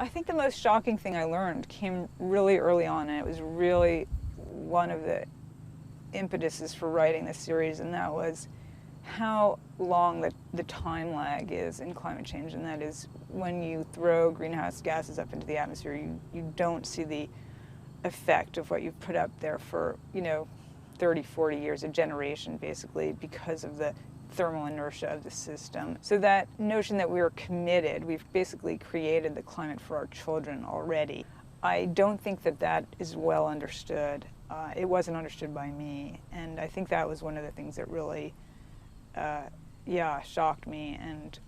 I think the most shocking thing I learned came really early on, and it was really one of the impetuses for writing this series, and that was how long the time lag is in climate change. And that is, when you throw greenhouse gases up into the atmosphere, you don't see the effect of what you've put up there for, 30, 40 years, a generation basically, because of the thermal inertia of the system. So that notion that we are committed, we've basically created the climate for our children already. I don't think that that is well understood. It wasn't understood by me, and I think that was one of the things that really, shocked me and,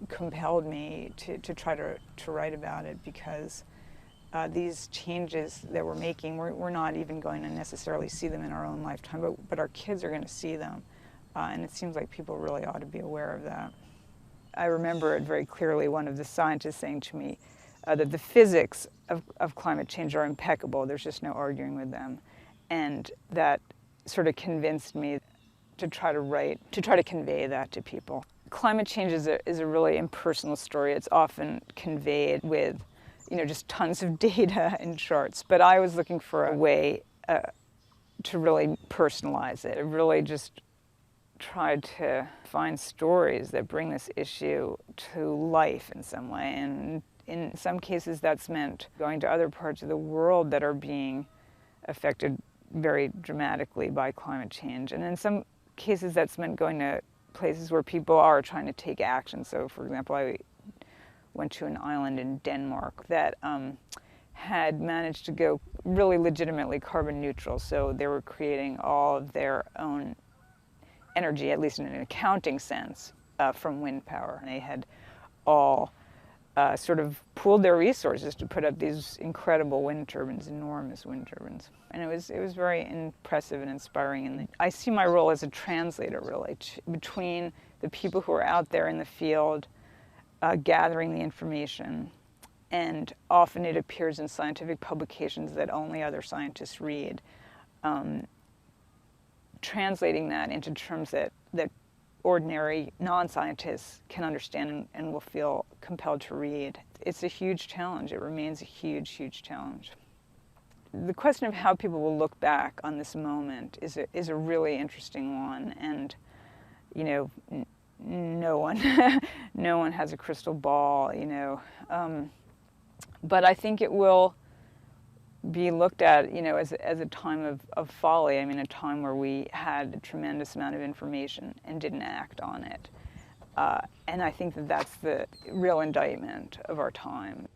compelled me to try to write about it, because these changes that we're making, we're not even going to necessarily see them in our own lifetime, but our kids are going to see them, and it seems like people really ought to be aware of that. I remember it very clearly, one of the scientists saying to me that the physics of climate change are impeccable, there's just no arguing with them, and that sort of convinced me to try to convey that to people. Climate change is a really impersonal story. It's often conveyed with just tons of data and charts. But I was looking for a way to really personalize it. I really just tried to find stories that bring this issue to life in some way. And in some cases, that's meant going to other parts of the world that are being affected very dramatically by climate change. And in some cases, that's meant going to places where people are trying to take action. So, for example, I went to an island in Denmark that had managed to go really legitimately carbon neutral. So they were creating all of their own energy, at least in an accounting sense, from wind power. And they had all sort of pooled their resources to put up these incredible wind turbines, enormous wind turbines. And it was very impressive and inspiring. And I see my role as a translator, really, between the people who are out there in the field gathering the information, and often it appears in scientific publications that only other scientists read, translating that into terms that ordinary non-scientists can understand and will feel compelled to read. It's a huge challenge. It remains a huge, huge challenge. The question of how people will look back on this moment is a really interesting one, and no one has a crystal ball, but I think it will be looked at, as a time of folly. I mean, a time where we had a tremendous amount of information and didn't act on it. And I think that that's the real indictment of our time.